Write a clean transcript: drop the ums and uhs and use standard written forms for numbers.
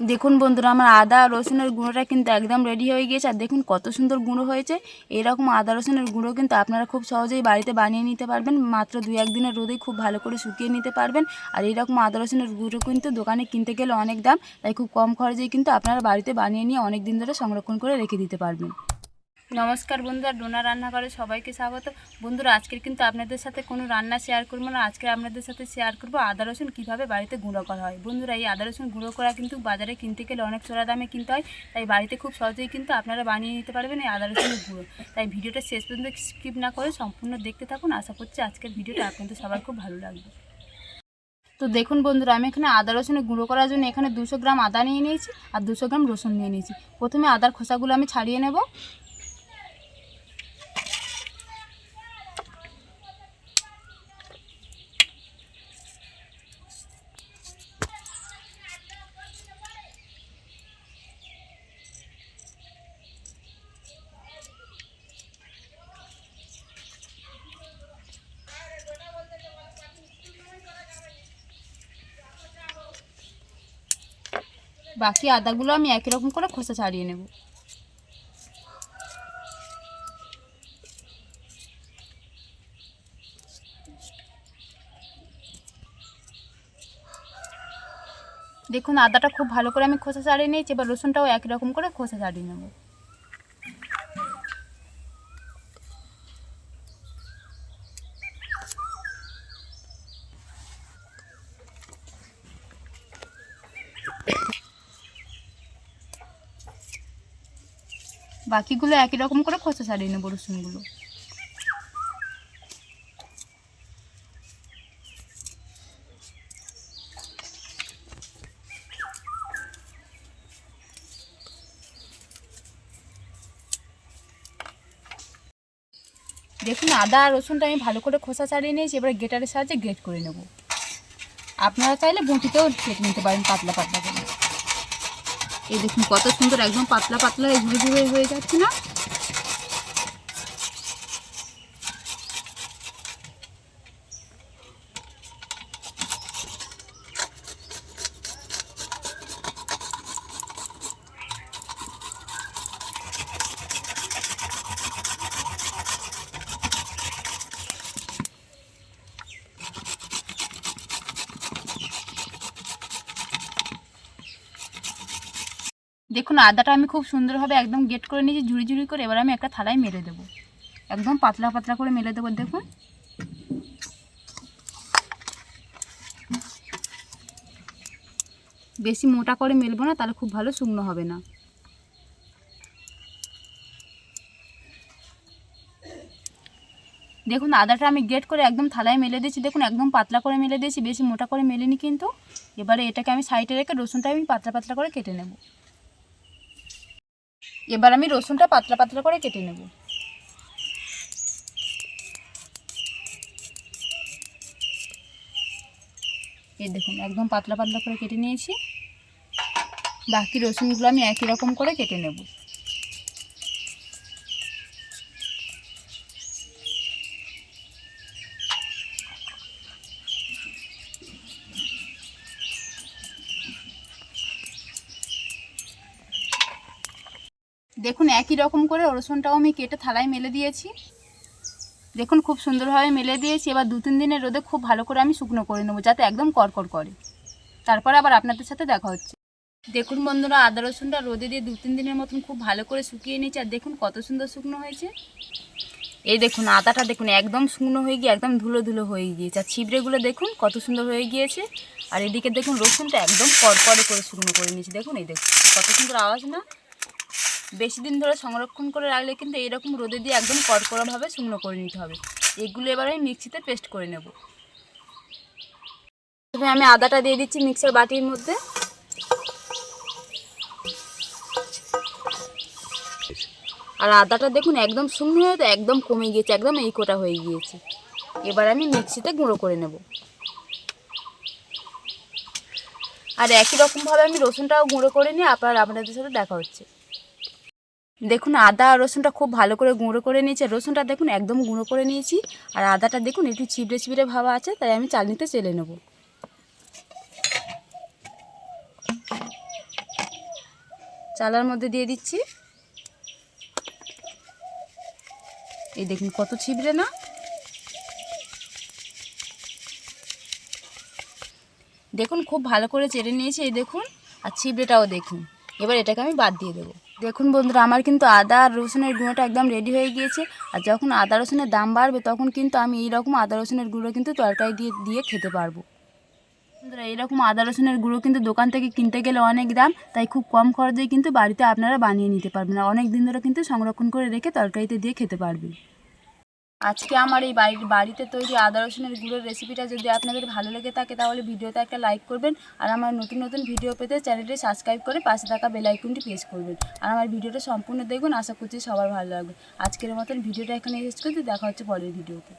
দেখুন বন্ধুরা, আমার আদা রসুনের গুঁড়োটা কিন্তু একদম রেডি হয়ে গিয়েছে। আর দেখুন কত সুন্দর গুঁড়ো হয়েছে। এরকম আদা রসুনের গুঁড়ো কিন্তু আপনারা খুব সহজেই বাড়িতে বানিয়ে নিতে পারবেন। মাত্র 2-1 দিনের রোদেই খুব ভালো করে শুকিয়ে নিতে পারবেন। আর এইরকম আদা রসুনের গুঁড়ো কিন্তু দোকানে কিনতে গেলে অনেক দাম, তাই খুব কম খরচেই কিন্তু আপনারা বাড়িতে বানিয়ে নিয়ে অনেক দিন ধরে সংরক্ষণ করে রেখে দিতে পারবেন। নমস্কার বন্ধুরা, ডোনার রান্নাঘরে সবাইকে স্বাগত। বন্ধুরা, আজকের কিন্তু আপনাদের সাথে কোনো রান্না শেয়ার করবো না। আজকে আপনাদের সাথে শেয়ার করবো আদা রসুন কীভাবে বাড়িতে গুঁড়ো করা হয়। বন্ধুরা, এই আদা রসুন গুঁড়ো করা কিন্তু বাজারে কিনতে গেলে অনেক চড়া দামে কিনতে হয়, তাই বাড়িতে খুব সহজেই কিন্তু আপনারা বানিয়ে নিতে পারবেন এই আদা রসুনের গুঁড়ো। তাই ভিডিওটা শেষ পর্যন্ত স্কিপ না করে সম্পূর্ণ দেখতে থাকুন। আশা করছি আজকের ভিডিওটা আপনাদের সবার খুব ভালো লাগবে। তো দেখুন বন্ধুরা, আমি এখানে আদা রসুনের গুঁড়ো করার জন্য এখানে 200 গ্রাম আদা নিয়ে নিয়েছি আর 200 গ্রাম রসুন নিয়ে নিয়েছি। প্রথমে আদার খোসাগুলো আমি ছাড়িয়ে নেব। বাকি আদাগুলো আমি একই রকম করে খোসা ছাড়িয়ে নেব। দেখুন আদাটা খুব ভালো করে আমি খোসা ছাড়িয়ে নিয়েছি। এবার রসুনটাও একই রকম করে খোসা ছাড়িয়ে নেব। বাকিগুলো একই রকম করে খোসা ছাড়িয়ে নেব রসুনগুলো। দেখুন আদা আর রসুনটা আমি ভালো করে খোসা ছাড়িয়ে নিয়েছি। এবার গ্রেটারের সাহায্যে গ্রেট করে নেব। আপনারা চাইলে বঁটিতেও কেটে নিতে পারেন পাতলা পাতলা করে। এই দেখুন কত সুন্দর একদম পাতলা পাতলা ঝুড়ি ঝুড়ি হয়ে যাচ্ছে না? দেখুন আদাটা আমি খুব সুন্দরভাবে একদম গ্রেট করে নিয়েছি ঝুড়ি ঝুড়ি করে। এবার আমি একটা থালায় মেলে দেবো, একদম পাতলা পাতলা করে মেলে দেবো। দেখুন বেশি মোটা করে মেলবো না, তাহলে খুব ভালো শুকনো হবে না। দেখুন আদাটা আমি গ্রেট করে একদম থালায় মেলে দিয়েছি। দেখুন একদম পাতলা করে মেলে দিয়েছি, বেশি মোটা করে মেলেনি কিন্তু। এবারে এটাকে আমি সাইডে রেখে রসুনটা আমি পাতলা পাতলা করে কেটে নেব। এবার আমি রসুনটা পাতলা পাতলা করে কেটে নেব। এই দেখুন একদম পাতলা পাতলা করে কেটে নিয়েছি। বাকি রসুনগুলো আমি একই রকম করে কেটে নেব। দেখুন একই রকম করে রসুনটাও আমি কেটে থালায় মেলে দিয়েছি। দেখুন খুব সুন্দরভাবে মেলে দিয়েছি। এবার 2-3 দিনের রোদে খুব ভালো করে আমি শুকনো করে নেবো, যাতে একদম কড়কড় করে। তারপরে আবার আপনাদের সাথে দেখা হচ্ছে। দেখুন বন্ধুরা, আদা রসুনটা রোদে দিয়ে 2-3 দিনের মতন খুব ভালো করে শুকিয়ে নিয়েছি। আর দেখুন কত সুন্দর শুকনো হয়েছে। এই দেখুন আদাটা দেখুন একদম শুকনো হয়ে গিয়ে একদম ধুলো ধুলো হয়ে গিয়েছে। আর ছিবড়েগুলো দেখুন কত সুন্দর হয়ে গিয়েছে। আর এদিকে দেখুন রসুনটা একদম কড়কড়ে করে শুকনো করে নিয়েছি। দেখুন এই দেখুন কত সুন্দর আওয়াজ না? বেশি দিন ধরে সংরক্ষণ করে রাখলে কিন্তু এইরকম রোদে দিয়ে একদম কড়কড়াভাবে শুকনো করে নিতে হবে। এগুলো এবারে আমি মিক্সিতে পেস্ট করে নেব। তবে আমি আদাটা দিয়ে দিচ্ছি মিক্সার বাটির মধ্যে। আর আদাটা দেখুন একদম শুকনো হয়ে তো একদম কমে গিয়েছে, একদম এই কোটা হয়ে গিয়েছে। এবার আমি মিক্সিতে গুঁড়ো করে নেব। আর একই রকমভাবে আমি রসুনটাও গুঁড়ো করে নিয়ে আপনাদের সাথে দেখা হচ্ছে। দেখুন আদা আর রসুনটা খুব ভালো করে গুঁড়ো করে নিয়েছি। রসুনটা দেখুন একদম গুঁড়ো করে নিয়েছি। আর আদাটা দেখুন একটু ছিবড়ে ছিবড়ে ভাবা আছে, তাই আমি চালনিতে চেলে নেব। চালার মধ্যে দিয়ে দিচ্ছি। এই দেখুন কত ছিবড়ে না। দেখুন খুব ভালো করে চেড়ে নিয়েছি, এই দেখুন, আর ছিবড়েটাও দেখুন। এবার এটাকে আমি বাদ দিয়ে দেবো। দেখুন বন্ধুরা, আমার কিন্তু আদা আর রসুনের গুঁড়োটা একদম রেডি হয়ে গিয়েছে। আর যখন আদা রসুনের দাম বাড়বে তখন কিন্তু আমি এইরকম আদা রসুনের গুঁড়ো কিন্তু তরকারি দিয়ে দিয়ে খেতে পারবো। বন্ধুরা, এইরকম আদা রসুনের গুঁড়ো কিন্তু দোকান থেকে কিনতে গেলে অনেক দাম, তাই খুব কম খরচে কিন্তু বাড়িতে আপনারা বানিয়ে নিতে পারবেন। আর অনেক দিন ধরে কিন্তু সংরক্ষণ করে রেখে তরকারিতে দিয়ে খেতে পারবেন। আজকে আমার এই বাড়িতে তৈরি আদা রসুনের গুঁড়োর রেসিপিটা যদি আপনাদের ভালো লেগে থাকে তাহলে ভিডিওতে একটা লাইক করবেন। আর আমার নতুন নতুন ভিডিও পেতে চ্যানেলটি সাবস্ক্রাইব করে পাশে থাকা বেল আইকনটি প্রেস করবেন। আর আমার ভিডিওটা সম্পূর্ণ দেখবেন, আশা করছি সবার ভালো লাগবে। আজকের মতন ভিডিওটা এখানে শেষ করছি, দেখা হচ্ছে পরের ভিডিওতে।